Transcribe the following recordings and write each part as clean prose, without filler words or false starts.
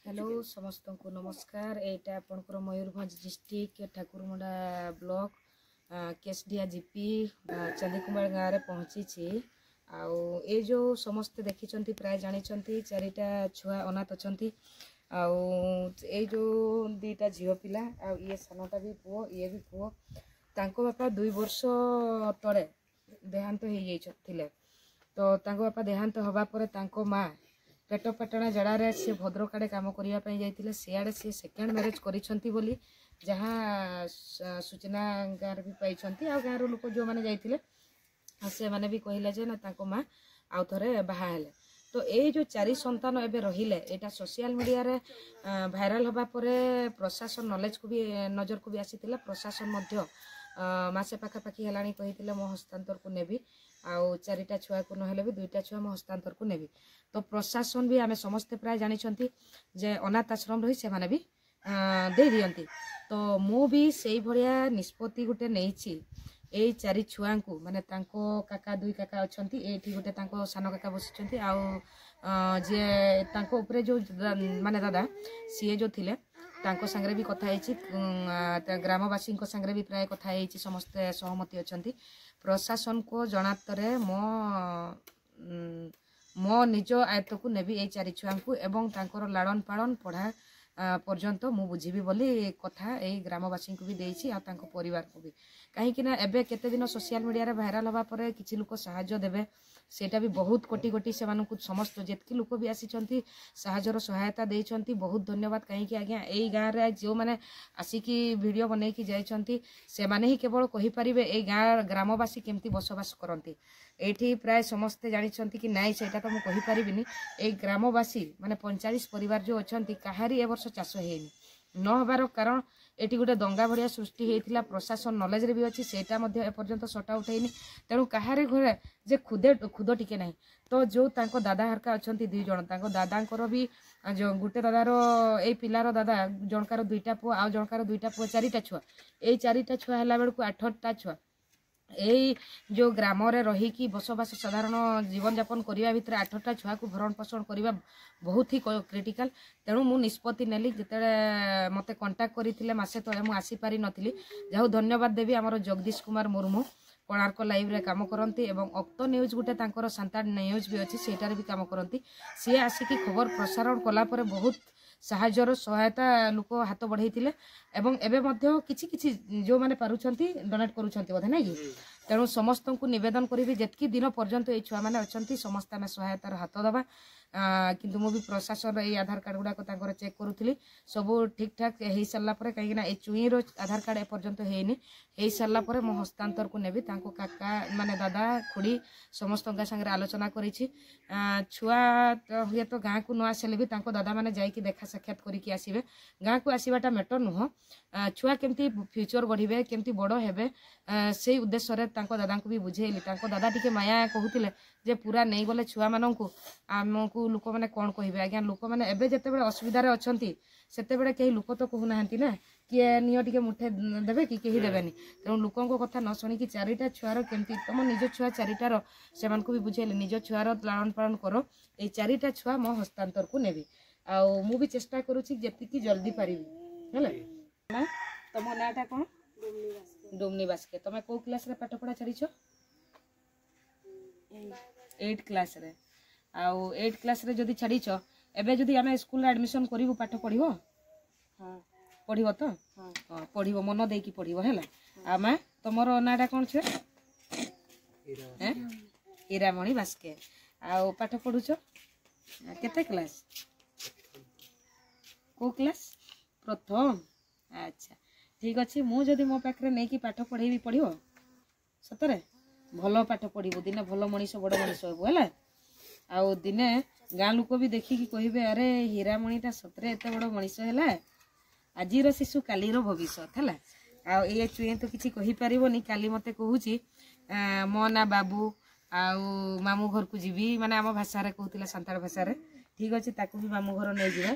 Hello समस्त को नमस्कार। एटा आपनकर Mayurbhanj district Thakurmunda block Kesadia GP Chandikumar गाँव में पहुँची। आउ ए जो समस्ते देखी प्राय जानी चारिटा छुआ अनाथ अच्छा ए जो दीटा झील पिला ये सानटा भी पुओ ये भी पुओ तांको बापा 2 वर्ष तले देहांत हो जाइए। तो तांको बापा देहांत हवा पर तांको माँ पेट पाटणा जड़ारे सी भद्रक आड़े कम करने जाते सियाड़े सी सेकेंड मैरेज करी बोली जहाँ सूचना गाँव भी पाई आ गाँव लोक जो मैंने जाते से मैंने भी कहले जे ना माँ आउ थे बाहर। तो ये जो 4 संतान एवं रहिले यहाँ सोशल मीडिया रे भाइराल हवा परे प्रशासन नॉलेज को भी नजर को भी आसी प्रशासन मासे पाखापाखि है कही मो हस्तांतर को नेबी आउ 4टा छुआ को नहेले भी 2टा छुआ मो हस्तांतर को नेबी। तो प्रशासन भी आम समस्ते प्राय जानी जे अनाथ आश्रम रही से माने भी दे दियंती। तो मु भी से भलिया निष्पत्ति गोटे नहीं ए 4 छुआ को माने तांको काका 2 काका अच्छी ये गोटे तांको सान काका बसी जे तांको उपरे जो माने दादा सी जो थिले तांको संगे भी कथा ग्रामवासी संगे भी प्राय कथा समस्ते सहमति अच्छा। प्रशासन को जनातरे मो निज आयत्त को नेबी ए 4 छुआ को एवं तांकर लाड़न पालन पढ़ा पर्यंत मु बुझीबी बोली कथा ए ग्रामवासी को भी देइछि आ तांको परिवार को भी कहीं ना एबे केते दिन सोशल मीडिया रे भाइराल हवा परे किछि लोक सहाय्य देबे सेटा भी बहुत कोटी कोटी से मानकु समस्त जेतकी लोक भी आसीचंती सहाय्यर सहायता देइचंती बहुत धन्यवाद। कहीं आज्ञा ए गाँव रे जो माने आसिकी वीडियो बनै कि जाइचंती से माने ही केवल कहि परिबे ए गाँव ग्रामवासी केमती बसवास करंती। एठी प्राय समस्ते जानिचंती कि नाइ सेटा तो मु कहि परिबिनी ए ग्रामवासी माने 45 परिवार जो अछंती काहारी ए वर्ष चाष हेनी न हबार कारण एटी गोटे दंगा भरिया सृष्टि होता प्रशासन नॉलेज रे भी अच्छी सेटा एपर्यंत सटा उठेनी तेणु कहारे घरे जे खुद टिके ना। तो जो तांको दादा हरका अच्छा 2 जन तांको दादांकर भी जो गोटे दादार ए पिलार दादा जनकार 2टा पुओ आ जनकार 2टा पुओ 4टा छुआ ए 4टा छुआ है बेलू 8टा छुआ यही जो ग्राम रे रही कि बसवास साधारण जीवन यापन करने भितर 8टा छुआ को भरण पोषण करने बहुत ही क्रिटिकल। तेणु मु निष्पत्ति नेली जिते मते कांटेक्ट करथिले मासे तले मु आसी पारि नथिली जाहु धन्यवाद देवी आमर जगदीश कुमार मुर्मू कोणार्क लाइव रे काम करती एवं अक्त न्यूज गोटे तांकर सांता न्यूज भी अच्छी सेटार भी काम करती सी आसिकी खबर प्रसारण कला परे बहुत साहाय्यर सहायता लोक हाथ बढ़ाई एवं एबे मध्य किछि किछि जो माने पारुछंती डोनेट करूछंती बोधे नै कि तेणु समस्त को निवेदन करी जेतकी दिन पर्यंत ये छुआ मैंने अच्छा समस्त आम सहायतार हाथ दबा किंतु मु भी प्रशासन ये आधार कार्ड गुड़ाक चेक करूली सब ठीक ठाक हो सारा कहीं चुईर आधार कार्ड एपर्यंत होनी हो सारापर मो हस्तांतर को नेबी तांको काका माने दादा खुड़ी समस्त संगे आलोचना करी छुआ हुए तो गाँ को न आसले भी तांको दादा माने जाइकी देखा साक्षात करके आसबे गाँ को आसवाटा मैटर नुह छुआ केमती फ्यूचर गढ़े केमती बड़ हेबे से उद्देश्य तांको दादा को भी बुझेली तांको दादा टिके माया कहूतिले जे पूरा नहीं गले छुआ माननकु आमको लोक मैंने कौन कहे आज्ञा लोक मैंने एबे जते बेले असुविधार अच्छी सेते बेले कहीं लोक तो कहूना ना किए नियो टिके मुठे देबे कि कहीं देबेनी तेणु लोकों कथा न शुणिकी 4टा छुआर केमती तुम निज छुआ 4टार से भी बुझेली निज छुआर लालन पालन करो ये 4टा छुआ मो हस्तांतर को नेबी आउ मु भी चेष्टा करूची जेतिकी जल्दी पारिबी हेले। तुम नाटा कौन डुमनी बास्के तुम को क्लास रे पाठ पढ़ा छाड़ीछ 8 क्लास रे आउ 8 क्लास रे जदी छाड़ीछ एबे जदी आमे स्कूल एडमिशन करिवो पाठ पढ़िवो हां पढ़िवो तो हां पढ़िवो मन देकी पढ़िवो हैला आमा तमरो नाडा कोन छे हीरामणि बास्के आउ पाठ पढुछ केते क्लास को क्लास प्रथम अच्छा ठीक अच्छे मु जदी मो पाखरे नै कि पाठ पढ़ेबी पढ़िवो सतरे भल पाठ पढ़िवो दिने भल मनीष बड़ मनीष हेबो हैला आउ दिने गाँ लोक भी देखिकी कहे अरे हीरामणिटा सतरे एत बड़ मनीष है आजिर शिशु कालीर भविष्य है आ ये चुए तो किसी कही पारिबनी काली मते कहूची मो ना बाबू आउ मामू घर को जीवी माने आम भाषा रे कहूतिला सांताल भाषा रे ठीक अच्छे ताकू भी मामू घर नहीं जीवा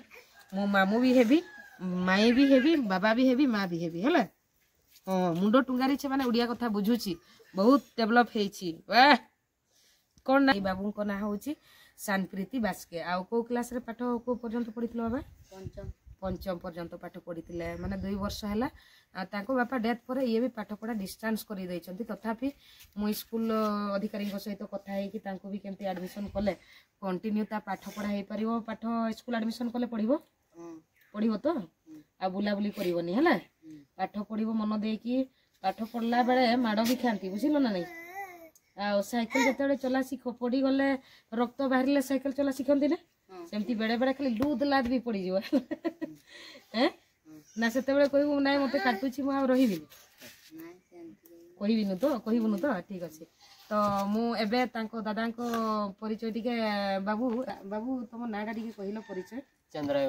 मो मामू भी हेबी माई भी हेबी बाबा भी हेबी माँ भी हेबी है हाँ मुंड टुंगारी माने उड़िया कथा बुझुची बहुत डेभलप होइछि वाह कौन ना बाबू को ना होची सानप्रीति बास्के आउ को क्लास रे पाठ को पर्यंत पढ़िथिलो बाबा पंचम पंचम पर्यंत पाठ पढ़िथिले माने 2 वर्ष हैला तांको बापा डेथ पर ये भी पाठ पढ़ा डिस्टेंस करी दैछंती तथापि मु स्कूल अधिकारी सहित कथा है कि तांको भी केमती एडमिशन कले कंटिन्यू ता पाठ पढ़ा हे परिबो पाठ स्कूल एडमिशन कले पढ़िबो पढ़िबो तो आ बुला बुली करिवनी हैला पाठ पढ़िबो मन दे कि पाठ पढ़ला बेले माड़ भी खांती बुझिलो ना नहीं आ साइकिल जतबे चला सिख पड़ी गले रक्त बाहरिले साइकिल चला सिखंती ना सेमती बेड़े बेड़े खाली लूद लाद भी पड़ी जीव हैं ना सेते बेले कहबो नाय मते काटुची मु आ रहिबिनी कहबिनु तो ठीक अछि तो मु एबे तांको दादांको परिचय टिके बाबू बाबू तुम नाडा टिके कहिलो परिचय चंद्राय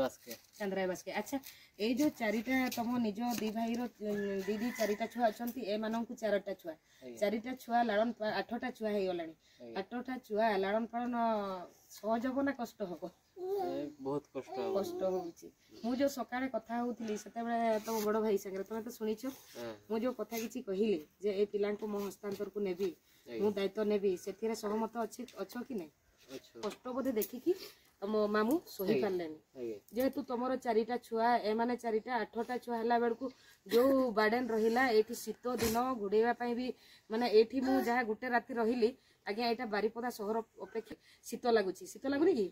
बास्के अच्छा ए जो चारिटा तुम निज दी भाई रो दीदी चारिटा छुआ अछंती ए माननकु चारिटा छुआ लाड़न 8टा छुआ हे गलानी 8टा छुआ लाड़न पालन सहज हो ना कष्ट हो बहुत कष्ट होउची मु जो सकाळे कथा होउतली सेते बेले तो बड़ भाई संगे तुम तो सुनिछो मु जो कथा किछि कहिली जे ए पिलां को मो हस्तांतर को नेबी मु दायित्व नेबी सेथिरे सहमत अछि अछो कि नै कष्ट बोधे देखि कि मो मामू सही पारलेनी जेहेतु तुमर चारिटा छुआ ए माने चारिटा 8टा छुआ हला बेलकु जो बार्डन रहिला एठी शीत दिन घुडेवा पई भी माने एठी मु जहा गुटे राती रहिली आज्ञा एटा बारिपदा शहर अपेक्षा शीत लागुनी कि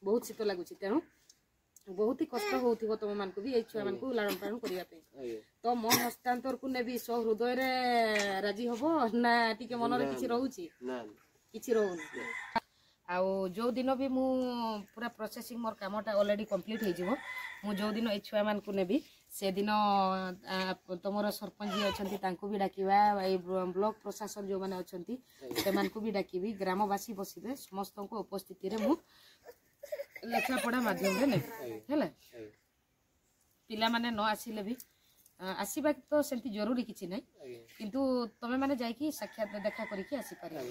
बहुत शीत लागुची तेणु बहुत ही कष्ट होउथिबो तुम मानकु भी ए छुआ मानकु लालन पालन करिया पे तो मो हस्तांतर को नेबी सो हृदय रे राजी होबो ना टिके मन रे किछि रहउची ना किछि रहउनी आउ जो दिन भी मु पूरा प्रोसेसिंग मोर कामटा ऑलरेडी कंप्लीट हो जिवो मु जो दिन ए छुआ मान को नेबी से दिन तुमर सरपंच जी अछंती तांको भी डाकिबा ए ब्लॉक प्रशासन जो माने अछंती से मान को भी डाकिबी ग्रामवासी बसिबे समस्त को उपस्थिति रे मु लेखा पढ़ा माध्यम रे ने हैला पिला माने न आसीले भी आसीबा तो सेंती जरूरी किछि नै किंतु तमे माने जाई कि साक्षात देखा करी कि आसी पारे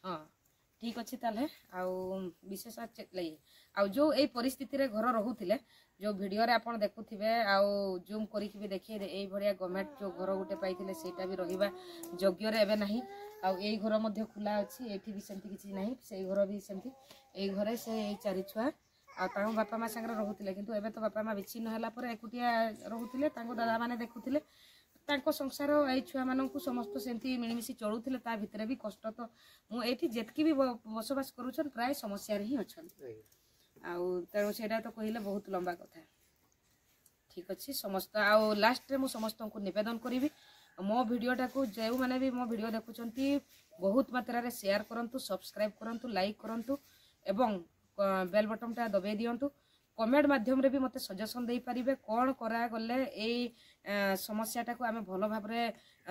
हां ठीक अच्छे ताले आउ विशेष आउ जो ए परिस्थिति रे घर रहुथिले जो वीडियो रे आपण देखुथिबे आउ जूम करी कि भी देखिए ए भरिया गवर्नमेंट जो घर गुटे पाइथिले सेटा भी रहिबा योग्य रे एबे नाही आउ ए घर मध्ये खुला अछि एठी भी सेंती किछि नाही से घर भी सेंती ए घरे से ए चारि छुआ आ तांको बापा मा संगे रहुथिले किंतु एबे तो बापा मा विच्छिन्न हला पर एकुटिया रहुथिले तांको दादा माने देखुथिले तांको संसार ए छुआ माननकु समस्त सेंती मिळमिसी चलुथिले ता भितरे भी कष्ट तो मु एठी जेतकी भी बसवास करूछन प्राय समस्या रे ही अछन आउ तेणु सेटा तो कहिले बहुत लंबा कथा ठीक अछि समस्त आउ लास्ट रे मु समस्त को निवेदन करिवि मो वीडियोटा को जेउ माने भी मो वीडियो देखुछंती बहुत मात्रा रे शेयर करंतु सब्सक्राइब करंतु लाइक करंतु एवं बेल बटन टा दबाई दियंतु कमेंट माध्यम रे भी मते सजेशन दे परिबे कोन करा गले ए समस्याटा को आमे भलो भाबरे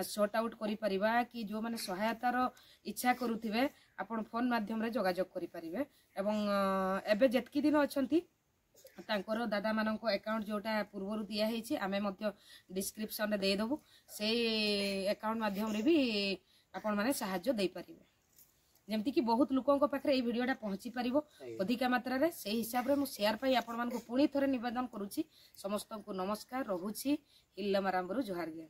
सॉर्ट आउट करि परिबा कि जो माने सहायता रो इच्छा करूथिबे आपण फोन माध्यम रे जोगाजोग करि परिबे एवं एबे जेतकी दिन अछंती तांकर दादा मानक अकाउंट जोटा पूर्व दिया है आमे मध्य डिस्क्रिप्शन रे दे देबु से अकाउंट माध्यम रे भी आपण माने सहायता दे परिबे जेमती कि बहुत लोकों पाखे ये वीडियोटा पहुँची पारिबो अधिका मात्रा रे से हिसाब रे मु शेयर पाई आपण मानको पुणी थरे निवेदन करूची समस्त को नमस्कार रहुची इल्लमारामबरु जोहार गे।